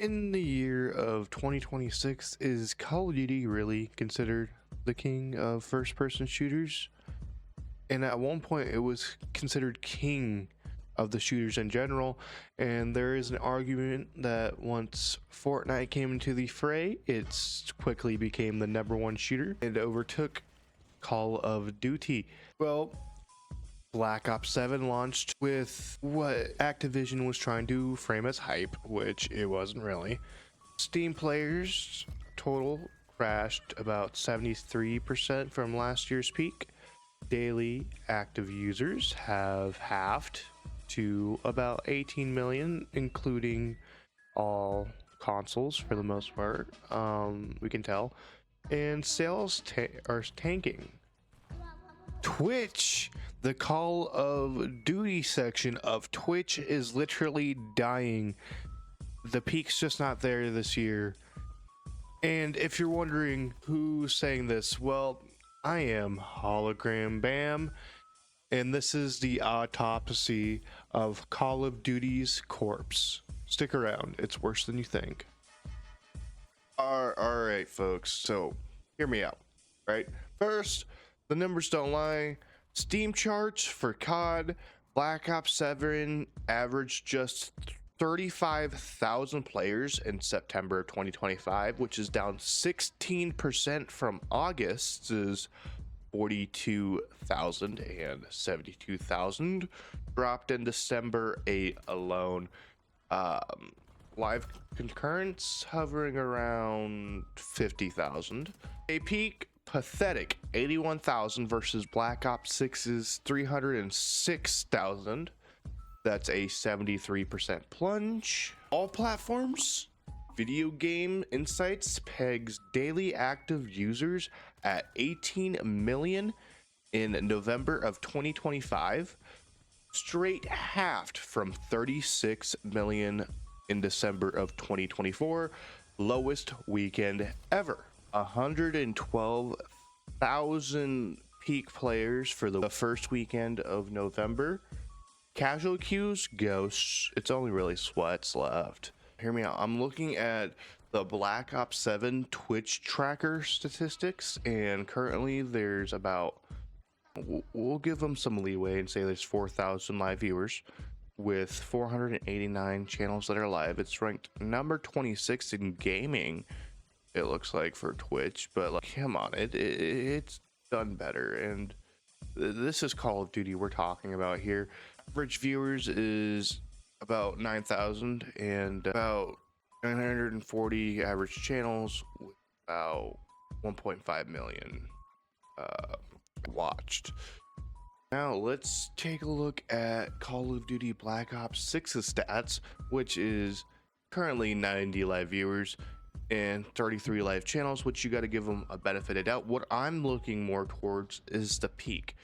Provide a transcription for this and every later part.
In the year of 2026, is Call of Duty really considered the king of first-person shooters? And at one point, it was considered king of the shooters in general. And there is an argument that once Fortnite came into the fray, it quickly became the #1 shooter and overtook Call of Duty. Well, Black Ops 7 launched with what Activision was trying to frame as hype, which it wasn't really. Steam players total crashed about 73% from last year's peak. Daily active users have halved to about 18 million, including all consoles for the most part, we can tell. And sales are tanking. Twitch, the Call of Duty section of Twitch is literally dying. The peak's just not there this year. And if you're wondering who's saying this, well, I am Hologram Bam, and this is the autopsy of Call of Duty's corpse. Stick around, it's worse than you think. Alright folks, so hear me out, right? First, the numbers don't lie. Steam charts for COD, Black Ops 7 averaged just 35,000 players in September of 2025, which is down 16% from August's 42,000 and 72,000, dropped in December alone. Live concurrence hovering around 50,000. A peak pathetic 81,000 versus Black Ops 6's 306,000. That's a 73% plunge. All platforms. Video Game Insights pegs daily active users at 18 million in November of 2025, straight halved from 36 million in December of 2024, lowest weekend ever. 112,000 peak players for the first weekend of November. Casual queues, ghosts. It's only really sweats left. Hear me out. I'm looking at the Black Ops 7 Twitch tracker statistics, and currently there's about, we'll give them some leeway and say there's 4,000 live viewers with 489 channels that are live. It's ranked number 26 in gaming, it looks like, for Twitch, but like, come on, it's done better. And this is Call of Duty we're talking about here. Average viewers is about 9,000 and about 940 average channels with about 1.5 million watched. Now let's take a look at Call of Duty Black Ops 6's stats, which is currently 90 live viewers and 33 live channels, which you got to give them a benefit of doubt. What I'm looking more towards is the peak.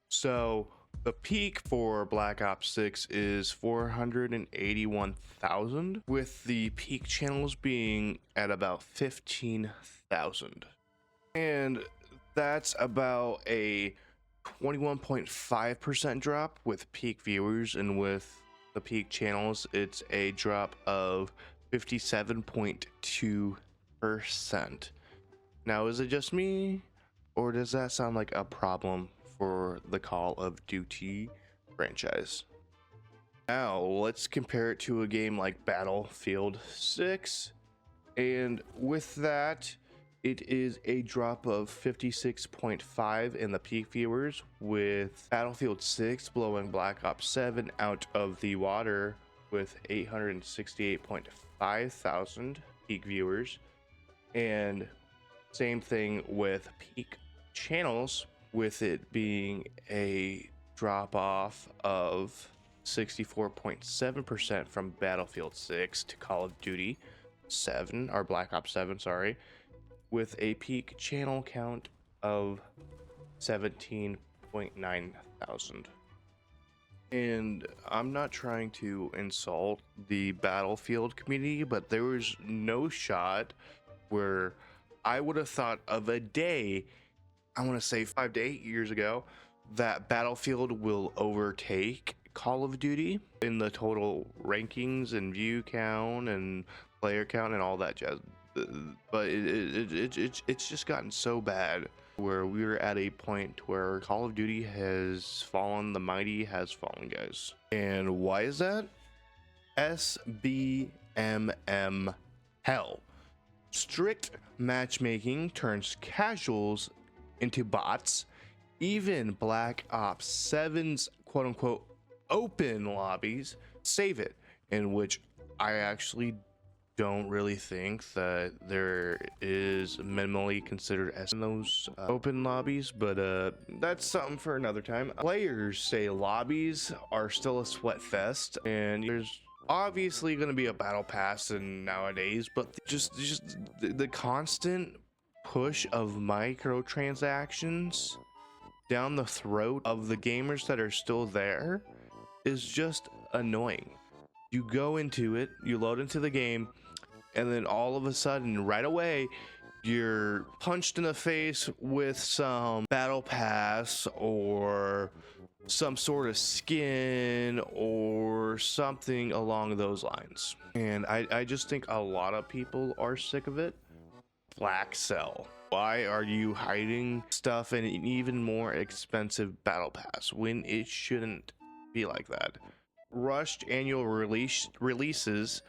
So the peak for Black Ops 6 is 481,000, with the peak channels being at about 15,000. And that's about a 21.5% drop with peak viewers, and with the peak channels, it's a drop of 57.2%. Now, is it just me, or does that sound like a problem for the Call of Duty franchise? Now, let's compare it to a game like Battlefield 6, and with that, it is a drop of 56.5 in the peak viewers, with Battlefield 6 blowing Black Ops 7 out of the water with 868.5 thousand peak viewers, and same thing with peak channels, with it being a drop off of 64.7% from Battlefield 6 to Call of Duty 7, or Black Ops 7, sorry, with a peak channel count of 17.9 thousand. And I'm not trying to insult the Battlefield community, but there was no shot where I would have thought of a day, I want to say 5 to 8 years ago, that Battlefield will overtake Call of Duty in the total rankings and view count and player count and all that jazz. But it's just gotten so bad where we were at a point where Call of Duty has fallen, the mighty has fallen, guys. And why is that? SBMM hell. Strict matchmaking turns casuals into bots. Even Black Ops 7's quote-unquote open lobbies save it, in which I actually don't really think that there is minimally considered as in those open lobbies, but that's something for another time. Players say lobbies are still a sweat fest, and there's obviously going to be a battle pass and nowadays, but just the constant push of microtransactions down the throat of the gamers that are still there is just annoying. You go into it, you load into the game, and then all of a sudden, right away, you're punched in the face with some battle pass or some sort of skin or something along those lines. And I just think a lot of people are sick of it. Black Cell. Why are you hiding stuff in an even more expensive battle pass when it shouldn't be like that? Rushed annual releases,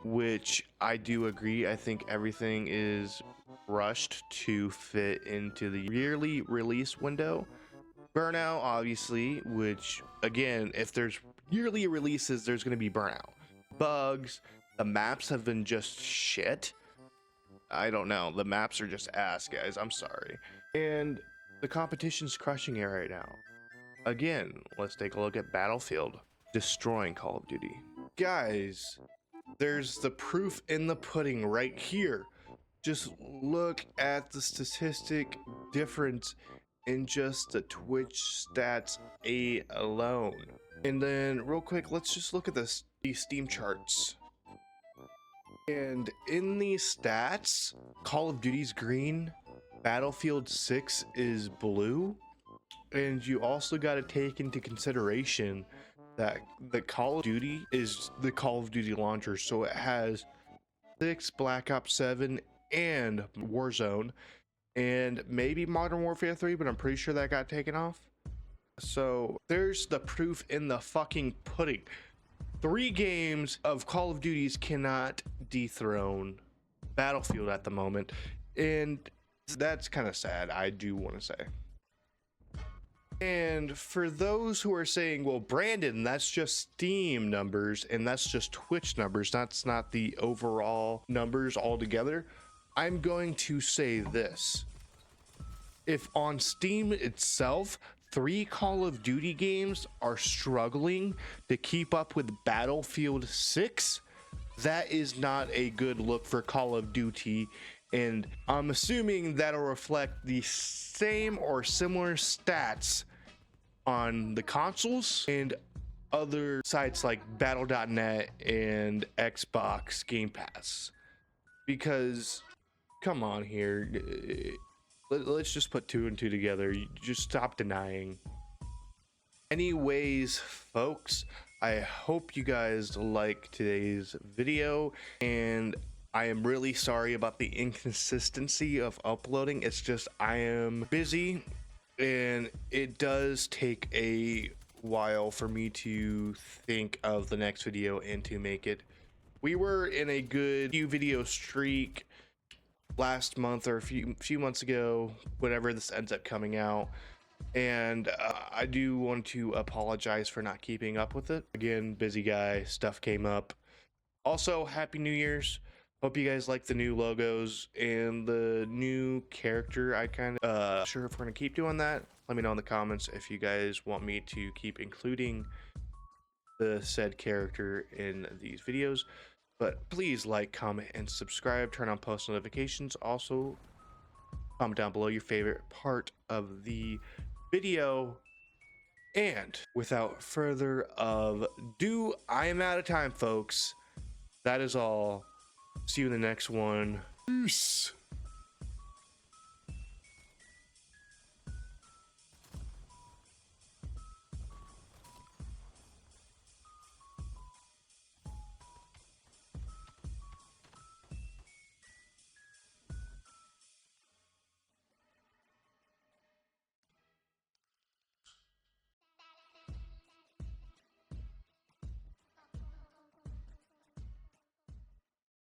which I do agree. I think everything is rushed to fit into the yearly release window. Burnout, obviously, which again, if there's yearly releases, there's going to be burnout. Bugs, the maps have been just shit. I don't know. The maps are just ass, guys. I'm sorry. And the competition's crushing it right now. Again, let's take a look at Battlefield destroying Call of Duty. Guys, there's the proof in the pudding right here. Just look at the statistic difference in just the Twitch stats alone. And then real quick, let's just look at these Steam charts. And in these stats, Call of Duty's green, Battlefield 6 is blue. And you also got to take into consideration that the Call of Duty is the Call of Duty launcher, so it has 6, Black Ops 7, and Warzone, and maybe Modern Warfare 3, but I'm pretty sure that got taken off. So there's the proof in the fucking pudding. 3 games of Call of Duties cannot dethrone Battlefield at the moment, and that's kind of sad, I do want to say. And for those who are saying, well, Brandon, that's just Steam numbers and that's just Twitch numbers, that's not the overall numbers altogether, I'm going to say this. If on Steam itself, 3 Call of Duty games are struggling to keep up with Battlefield 6, that is not a good look for Call of Duty. And I'm assuming that'll reflect the same or similar stats on the consoles and other sites like battle.net and Xbox Game Pass. Because, come on here, let's just put 2 and 2 together. You just stop denying. Anyways, folks, I hope you guys like today's video, and I am really sorry about the inconsistency of uploading. It's just I am busy and it does take a while for me to think of the next video and to make it. We were in a good few video streak last month or a few months ago, whenever this ends up coming out, and I do want to apologize for not keeping up with it. Again, busy guy, stuff came up. Also, Happy New Year's. Hope you guys like the new logos and the new character icon. Sure if we're gonna keep doing that. Let me know in the comments if you guys want me to keep including the said character in these videos. But please like, comment, and subscribe. Turn on post notifications. Also, comment down below your favorite part of the video. And without further ado, I am out of time, folks. That is all. See you in the next one. Peace.